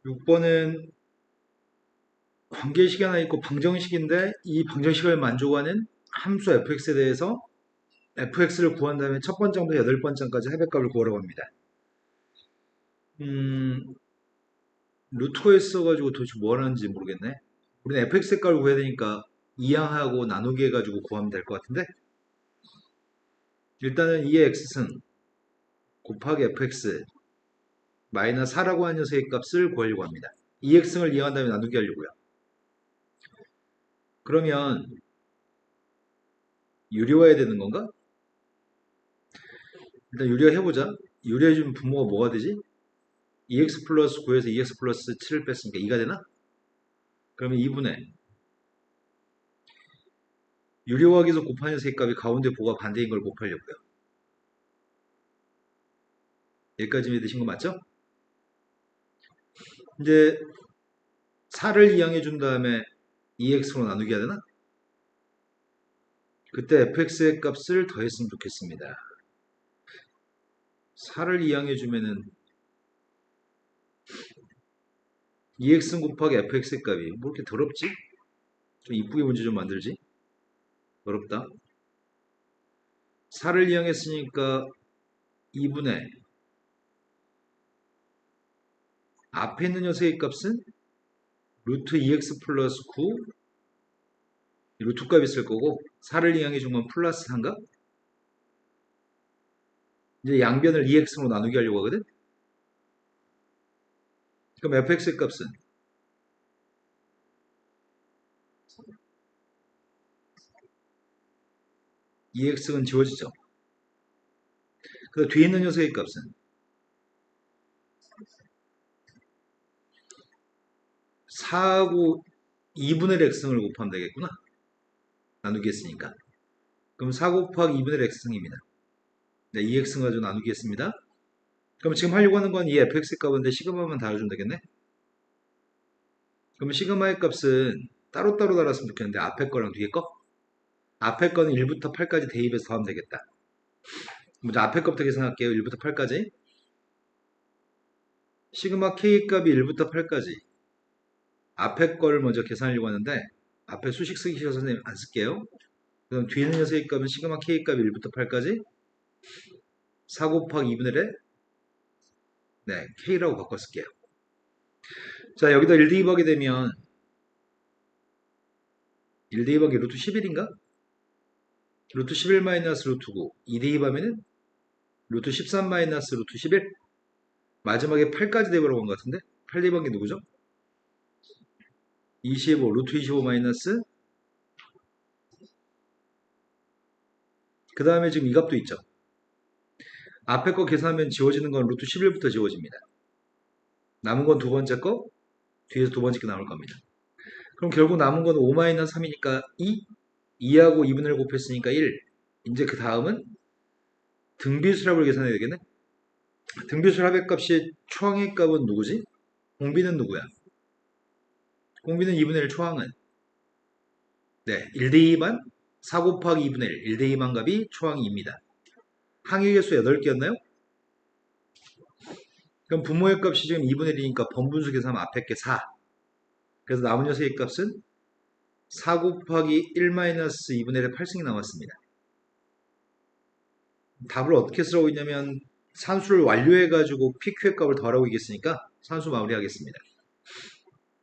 6번은 관계식이 하나 있고 방정식인데 이 방정식을 만족하는 함수 fx에 대해서 fx를 구한 다음에 첫 번째부터 여덟 번째까지 해백값을 구하라고 합니다. 루트가 있어가지고 도대체 뭐 하는지 모르겠네. 우리는 fx의 값을 구해야 되니까 이항하고 나누기 해가지고 구하면 될 것 같은데, 일단은 2의 x승 곱하기 fx 마이너스 4라고 하는 녀석의 값을 구하려고 합니다. 2x승을 이항한 다음에 나누기 하려고요. 그러면 유리화해야 되는 건가? 일단 유리화 해보자. 유리해주면 분모가 뭐가 되지? 2x 플러스 9에서 2x 플러스 7을 뺐으니까 2가 되나? 그러면 2분의 유리화하기에서 곱하는 셋값이 가운데 보가 반대인 걸 곱하려고요. 여기까지 믿으신 거 맞죠? 이제 4를 이항해 준 다음에 2x로 나누기 해야 되나? 그때 fx의 값을 더했으면 좋겠습니다. 4를 이항해 주면은 2x 곱하기 fx의 값이 뭐 이렇게 더럽지? 좀 이쁘게 문제 좀 만들지? 어렵다. 4를 이항했으니까 2분의 앞에 있는 녀석의 값은 루트 2x 플러스 9 루트 값 있을 거고 4를 이항해 주면 플러스 3가 이제 양변을 2x로 나누게 하려고 하거든. 그럼 fx의 값은 2x는 지워지죠. 그 뒤에 있는 녀석의 값은 4하고 2분의 x승을 곱하면 되겠구나. 나누기 했으니까. 그럼 4 곱하기 2분의 x승입니다. 네, 2x승 가지고 나누기 했습니다. 그럼 지금 하려고 하는 건 이 fx 값인데 시그마만 달아주면 되겠네. 그러면 시그마의 값은 따로따로 달았으면 좋겠는데 앞에 거랑 뒤에 거? 앞에 거는 1부터 8까지 대입해서 더하면 되겠다. 먼저 앞에 거부터 계산할게요. 1부터 8까지. 시그마 k 값이 1부터 8까지. 앞에 거를 먼저 계산하려고 하는데 앞에 수식 쓰기 싫어서 선생님 안 쓸게요. 그럼 뒤에 있는 녀석의 값은 시그마 k 값이 1부터 8까지 4 곱하기 2분의 1에 네, k라고 바꿔 쓸게요. 자, 여기다 1 대입하게 되면 1 대입하기 루트 11인가? 루트 11 마이너스 루트 9 2 대입하면은 루트 13 마이너스 루트 11 마지막에 8까지 대입하라고 한 것 같은데 8 대입한 게 누구죠? 25 루트 25 마이너스 그 다음에 지금 이 값도 있죠. 앞에 거 계산하면 지워지는 건 루트 11부터 지워집니다. 남은 건 두 번째 거 뒤에서 두 번째 게 나올 겁니다. 그럼 결국 남은 건 5-3이니까 2 2하고 2분의 1 곱했으니까 1 이제 그 다음은 등비수랍을 계산해야 되겠네. 등비수랍 합의값이 초항의 값은 누구지? 공비는 누구야? 공비는 2분의 1 초항은 네 1대2반 4 곱하기 2분의 1 1대2반 값이 초항입니다. 항의 개수 8개였나요? 그럼 분모의 값이 지금 2분의 1이니까 번분수 계산하면 앞에 게 4. 그래서 남은 녀석의 값은 4 곱하기 1-2분의 1의 8승이 나왔습니다. 답을 어떻게 쓰라고 있냐면 산수를 완료해가지고 PQ의 값을 더하라고 얘기했으니까 산수 마무리하겠습니다.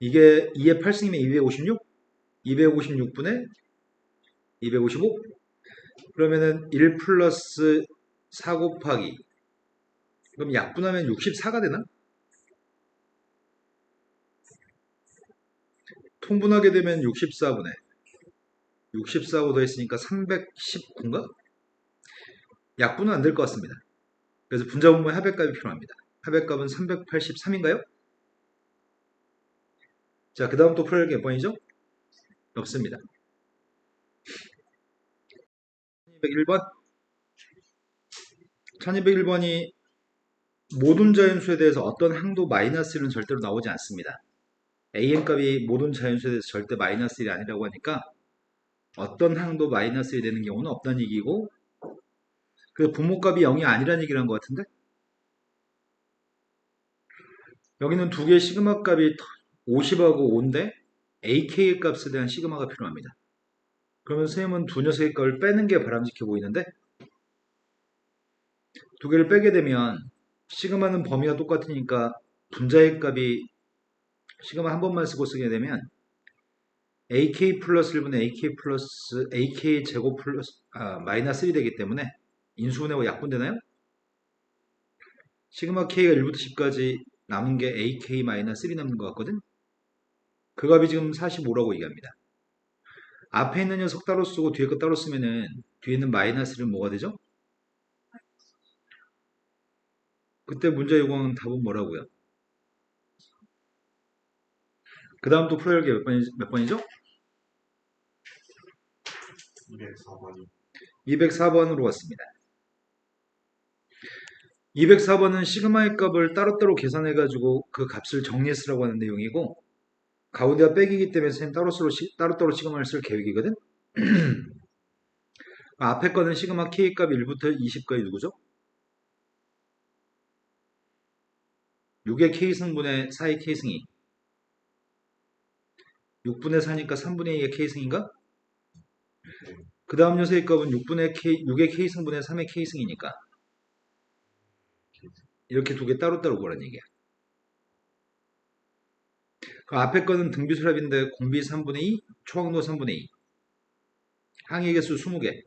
이게 2의 8승이면 256? 256분의 255? 그러면은 1 플러스 4 곱하기 그럼 약분하면 64가 되나? 통분하게 되면 64분의 64고 더했으니까 319인가? 약분은 안 될 것 같습니다. 그래서 분자분모의 합의값이 필요합니다. 합의값은 383인가요? 자, 그 다음 또 풀어야 할 게 몇 번이죠? 없습니다. 1201번 1201번이 모든 자연수에 대해서 어떤 항도 마이너스 1은 절대로 나오지 않습니다. am 값이 모든 자연수에 대해서 절대 마이너스 1이 아니라고 하니까 어떤 항도 마이너스 1이 되는 경우는 없다는 얘기고 그 분모값이 0이 아니라는 얘기를 한 것 같은데 여기는 두 개의 시그마 값이 50하고 5인데 AK의 값에 대한 시그마가 필요합니다. 그러면 선생님은 두 녀석의 값을 빼는 게 바람직해 보이는데 두 개를 빼게 되면 시그마는 범위가 똑같으니까 분자의 값이 시그마 한 번만 쓰게 되면 AK 플러스 1분의 AK 플러스 AK 제곱 플러스 마이너스 1이 되기 때문에 인수분해하고 약분되나요? 시그마 K가 1부터 10까지 남은 게 AK 마이너스 1이 남는 것 같거든? 그 값이 지금 45라고 얘기합니다. 앞에 있는 녀석 따로 쓰고 뒤에 거 따로 쓰면은 뒤에 있는 마이너스는 뭐가 되죠? 그때 문제 요구하는 답은 뭐라고요? 그 다음 또 풀어야 할 게 몇 번이죠? 204번이 204번으로 왔습니다. 204번은 시그마의 값을 따로따로 계산해가지고 그 값을 정리했으라고 하는 내용이고 가운데가 빼기이기 때문에 선생님 따로따로 시그마를 쓸 계획이거든? 앞에 거는 시그마 K 값 1부터 20까지 누구죠? 6의 K승분의 4의 K승이 6분의 4니까 3분의 2의 K승인가? 그 다음 녀석의 값은 6의 K승분의 3의 K승이니까 이렇게 두 개 따로따로 보라는 얘기야. 그 앞에 거는 등비수랍인데 공비 3분의 2, 초항도 3분의 2 항의 개수 20개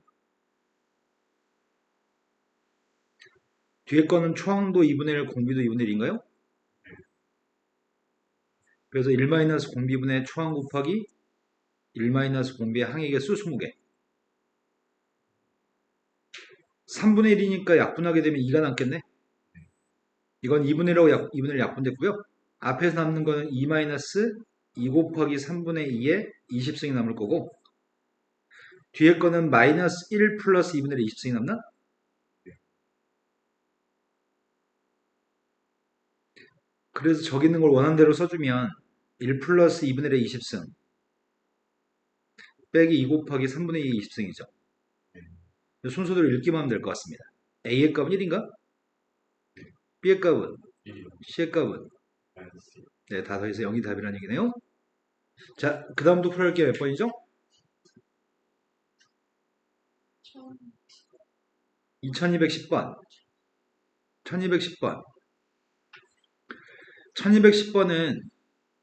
뒤에 거는 초항도 2분의 1, 공비도 2분의 1인가요? 그래서 1-공비분의 초항 곱하기 1-공비의 항의 개수 20개 3분의 1이니까 약분하게 되면 2가 남겠네. 이건 2분의 1하고 2분의 1 약분됐고요. 앞에서 남는 거는 2 곱하기 3분의 2에 20승이 남을 거고 뒤에 거는 마이너스 1 플러스 2분의 1에 20승이 남나? 그래서 저기 있는 걸 원하는 대로 써주면 1 플러스 2분의 1에 20승 빼기 2 곱하기 3분의 2에 20승이죠. 순서대로 읽기만 하면 될 것 같습니다. A의 값은 1인가? B의 값은? 1이요. C의 값은? 마이너스 네, 다 더해서 0이 답이라는 얘기네요. 자, 그 다음도 풀어야 게 몇 번이죠? 2210번. 1210번. 1210번은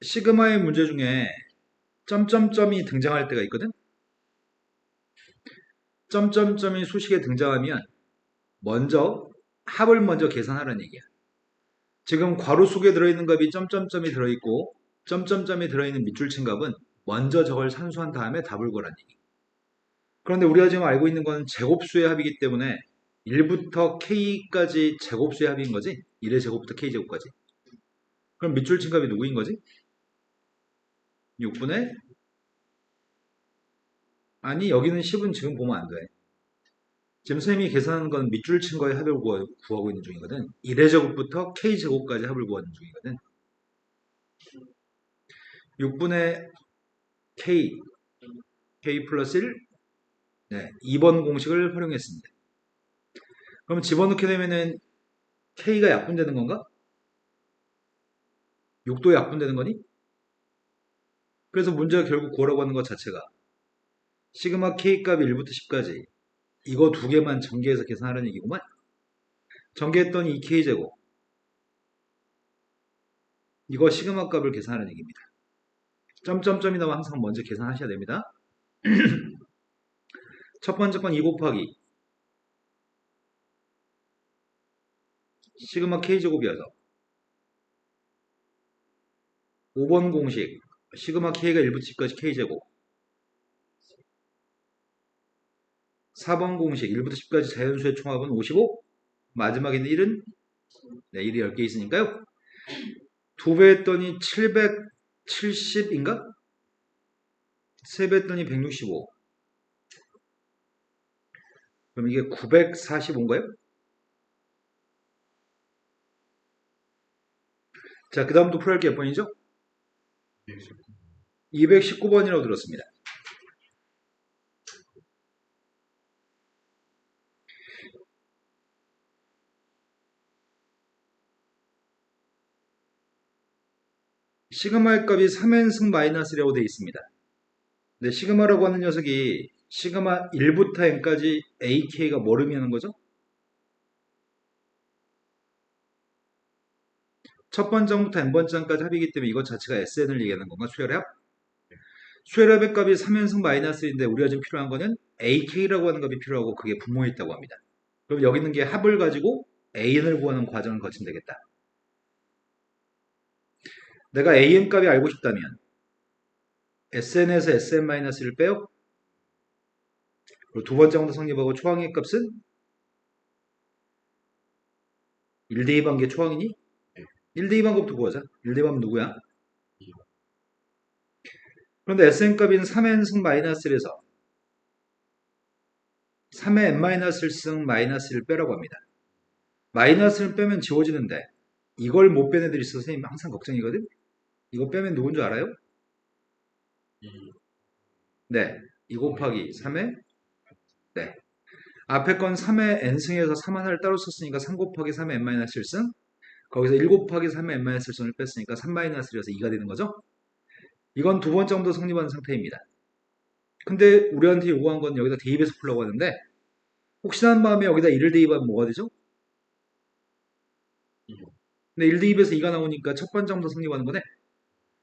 시그마의 문제 중에 점점점이 등장할 때가 있거든? 점점점이 수식에 등장하면 합을 먼저 계산하라는 얘기야. 지금 괄호 속에 들어있는 값이 점점점이 들어있고 점점점이 들어있는 밑줄 친 값은 먼저 저걸 산수한 다음에 답을 구하라는 얘기. 그런데 우리가 지금 알고 있는 건 제곱수의 합이기 때문에 1부터 K까지 제곱수의 합인 거지? 1의 제곱부터 K제곱까지. 그럼 밑줄 친 값이 누구인 거지? 6분의 아니 여기는 10은 지금 보면 안 돼. 지금 선생님이 계산하는 건 밑줄 친 거의 합을 구하고 있는 중이거든. 1의 제곱부터 K제곱까지 합을 구하는 중이거든. 6분의 K 플러스 1 네, 2번 공식을 활용했습니다. 그럼 집어넣게 되면은 K가 약분되는 건가? 6도 약분되는 거니? 그래서 문제가 결국 구하라고 하는 것 자체가 시그마 K 값이 1부터 10까지 이거 두 개만 전개해서 계산하라는 얘기구만. 전개했더니 2K제곱 이거 시그마 값을 계산하는 얘기입니다. 점점점이 나오면 항상 먼저 계산하셔야 됩니다. 첫 번째 건 2 곱하기 시그마 K제곱이어서 5번 공식 시그마 K가 1부터 10까지 K제곱 4번 공식 1부터 10까지 자연수의 총합은 55 마지막에 있는 1은 네, 1이 10개 있으니까요. 2배 했더니 770인가? 3배 했더니 165 그럼 이게 945인가요? 자, 그 다음도 풀어야 할 게 몇 번이죠? 219번이라고 들었습니다. 시그마의 값이 3n승 마이너스 1이라고 되어 있습니다. 근데 시그마라고 하는 녀석이 시그마 1부터 n까지 ak가 뭘 의미하는 거죠? 첫 번째부터 n번째까지 합이기 때문에 이것 자체가 sn을 얘기하는 건가? 수열합? 수열합의 값이 3n승 마이너스 1인데 우리가 지금 필요한 거는 ak라고 하는 값이 필요하고 그게 분모에 있다고 합니다. 그럼 여기 있는 게 합을 가지고 an을 구하는 과정을 거치면 되겠다. 내가 an 값이 알고 싶다면 sn에서 sn-1을 빼요. 그리고 두 번째 항도 성립하고 초항의 값은 1 대입한 게 초항이니? 1 대입한 것부터 구하자. 1 대입하면 누구야? 그런데 sn 값인 3n승 마이너스 1에서 3의 n-1승 마이너스 1을 빼라고 합니다. 마이너스를 빼면 지워지는데 이걸 못 빼는 애들이 있어서 선생님 항상 걱정이거든? 이거 빼면 누군 줄 알아요? 2. 네. 2 곱하기 3의 네. 앞에 건 3의 n승에서 3 하나를 따로 썼으니까 3 곱하기 3의 n-1승 거기서 1 곱하기 3의 n-1승을 뺐으니까 3-1이어서 2가 되는 거죠? 이건 두 번째 정도 성립하는 상태입니다. 근데 우리한테 요구한 건 여기다 대입해서 풀라고 하는데 혹시나 한 마음에 여기다 1을 대입하면 뭐가 되죠? 2. 근데 1 대입해서 2가 나오니까 첫 번째 정도 성립하는 거네.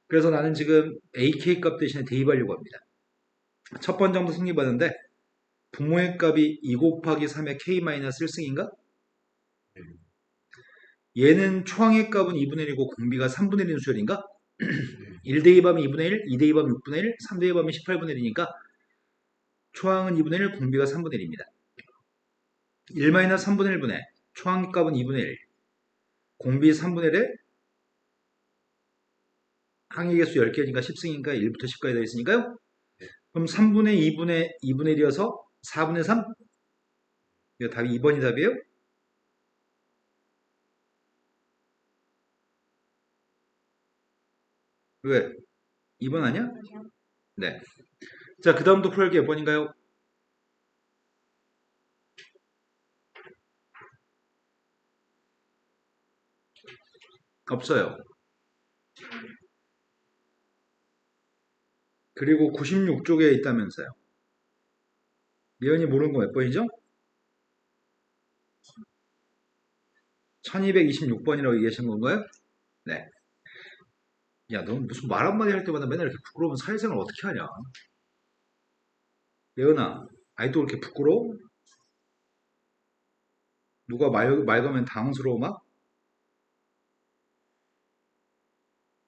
그래서 나는 지금 AK 값 대신에 대입하려고 합니다. 첫 번째 정도 성립하는데 분모의 값이 2 곱하기 3의 K-1승인가? 얘는 초항의 값은 2분의 1이고 공비가 3분의 1인 수열인가? 1 대입하면 2분의 1, 2 대입하면 6분의 1, 3 대입하면 18분의 1이니까 초항은 2분의 1, 공비가 3분의 1입니다. 1-3분의 1분의 초항의 값은 2분의 1, 공비 3분의 1에 항의 개수 10개니까 10승이니까 1부터 10까지 되어 있으니까요. 그럼 3분의 2분의 2분의 1이어서 4분의 3? 이거 답이 2번이 답이에요? 왜? 2번 아니야? 네. 자, 그 다음도 풀할 게 몇 번인가요? 없어요. 그리고 96쪽에 있다면서요. 미연이 모르는 거 몇 번이죠? 1226번이라고 얘기하신 건가요? 네. 야, 넌 무슨 말 한마디 할 때마다 맨날 이렇게 부끄러우면 사회생활 어떻게 하냐? 예은아, 아직도 그렇게 부끄러워? 누가 말 거면 당황스러워 막?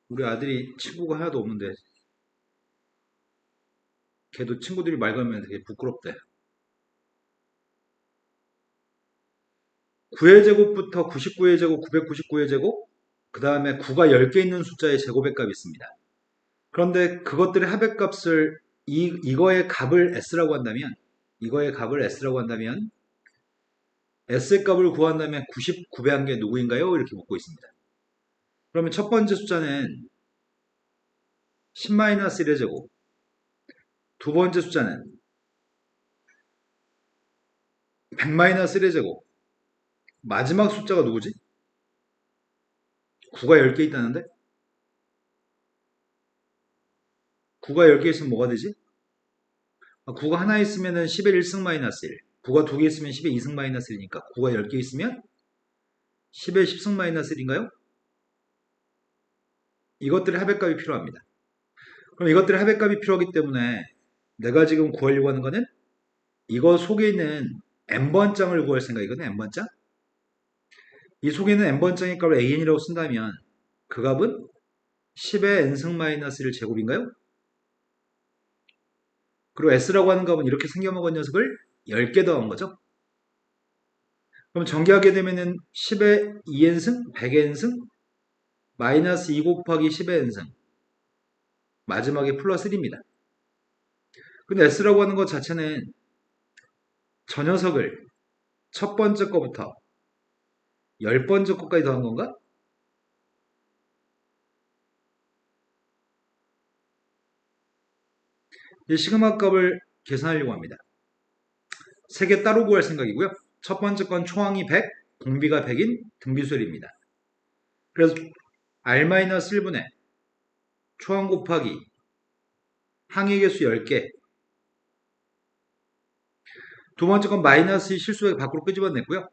우리 아들이 친구가 하나도 없는데 걔도 친구들이 말 걸면 되게 부끄럽대. 9의 제곱부터 99의 제곱, 999의 제곱, 그 다음에 9가 10개 있는 숫자의 제곱의 값이 있습니다. 그런데 그것들의 합의 값을 이거의 값을 s라고 한다면 s의 값을 구한다면 99배한 게 누구인가요? 이렇게 묻고 있습니다. 그러면 첫 번째 숫자는 10-1의 제곱, 두 번째 숫자는 100-1의 제곱, 마지막 숫자가 누구지? 9가 10개 있다는데? 9가 10개 있으면 뭐가 되지? 9가 하나 있으면 10의 1승 마이너스 1, 9가 두 개 있으면 10의 2승 마이너스 1이니까 9가 10개 있으면 10의 10승 마이너스 1인가요? 이것들의 합의값이 필요합니다. 그럼 이것들의 합의값이 필요하기 때문에 내가 지금 구하려고 하는 거는 이거 속에 있는 n번장을 구할 생각이거든. n번장. 이 속에 있는 n번장의 값을 an이라고 쓴다면 그 값은 10의 n승 마이너스 1 제곱인가요? 그리고 s라고 하는 값은 이렇게 생겨먹은 녀석을 10개 더한 거죠. 그럼 전개하게 되면은 10의 2n승, 100n승, 마이너스 2 곱하기 10의 n승, 마지막에 플러스 1입니다. 근데 s라고 하는 것 자체는 저 녀석을 첫 번째 거부터 10번째 거까지 더한 건가? 이 시그마 값을 계산하려고 합니다. 세 개 따로 구할 생각이고요. 첫 번째 건 초항이 100, 공비가 100인 등비수열입니다. 그래서 R-1분의 초항 곱하기 항의 개수 10개. 두 번째 건 마이너스 실수에 밖으로 끄집어냈고요.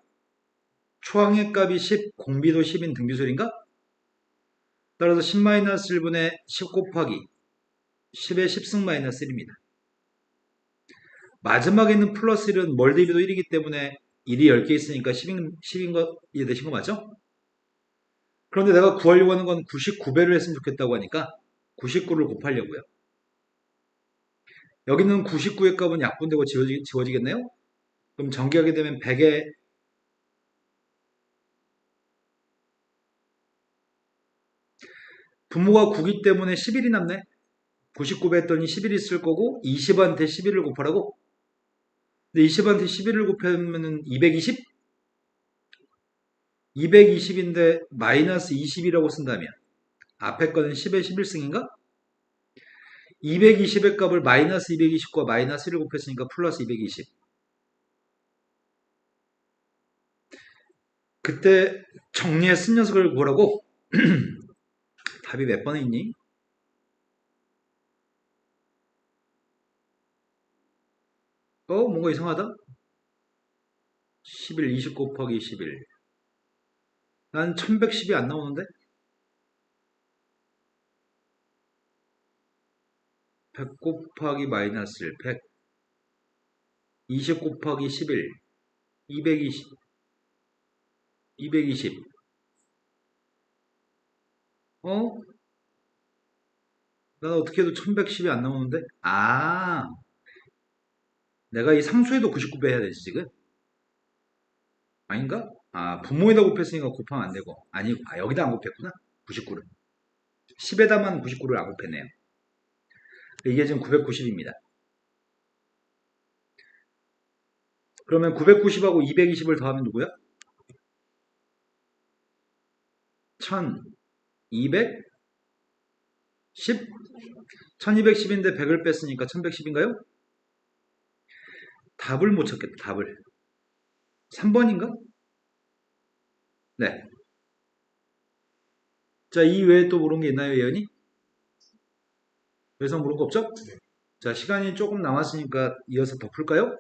초항의 값이 10, 공비도 10인 등비술인가? 따라서 10-1분의 10 곱하기 10의 10승 마이너스 1입니다. 마지막에 있는 플러스 1은 멀 대비도 1이기 때문에 1이 10개 있으니까 10인 거 이해되신 거 맞죠? 그런데 내가 구하려고 하는 건 99배를 했으면 좋겠다고 하니까 99를 곱하려고요. 여기는 99의 값은 약분되고 지워지겠네요? 그럼 전개하게 되면 100에 분모가 9기 때문에 11이 남네? 99배 했더니 11이 있을 거고 20한테 11을 곱하라고? 근데 20한테 11을 곱하면 220? 220인데 마이너스 20이라고 쓴다면 앞에 거는 10의 11승인가? 220의 값을 마이너스 220과 마이너스 1을 곱했으니까 플러스 220. 그때 정리해 쓴 녀석을 구하라고? 답이 몇 번에 있니? 뭔가 이상하다? 11, 20 곱하기 11. 난 1110이 안 나오는데? 100 곱하기 마이너스 1, 100. 20 곱하기 11, 220. 220. 어? 난 어떻게 해도 1110이 안 나오는데? 내가 이 상수에도 99배 해야 되지, 지금? 아닌가? 분모에다 곱했으니까 곱하면 안 되고. 아니, 여기다 안 곱했구나. 99를. 10에다만 99를 안 곱했네요. 이게 지금 990입니다. 그러면 990하고 220을 더하면 누구야? 1210? 1210인데 100을 뺐으니까 1110인가요? 답을 못 찾겠다, 답을. 3번인가? 네. 자, 이 외에 또 모르는 게 있나요, 예언이? 더 이상 모르는 거 없죠? 네. 자, 시간이 조금 남았으니까 이어서 더 풀까요?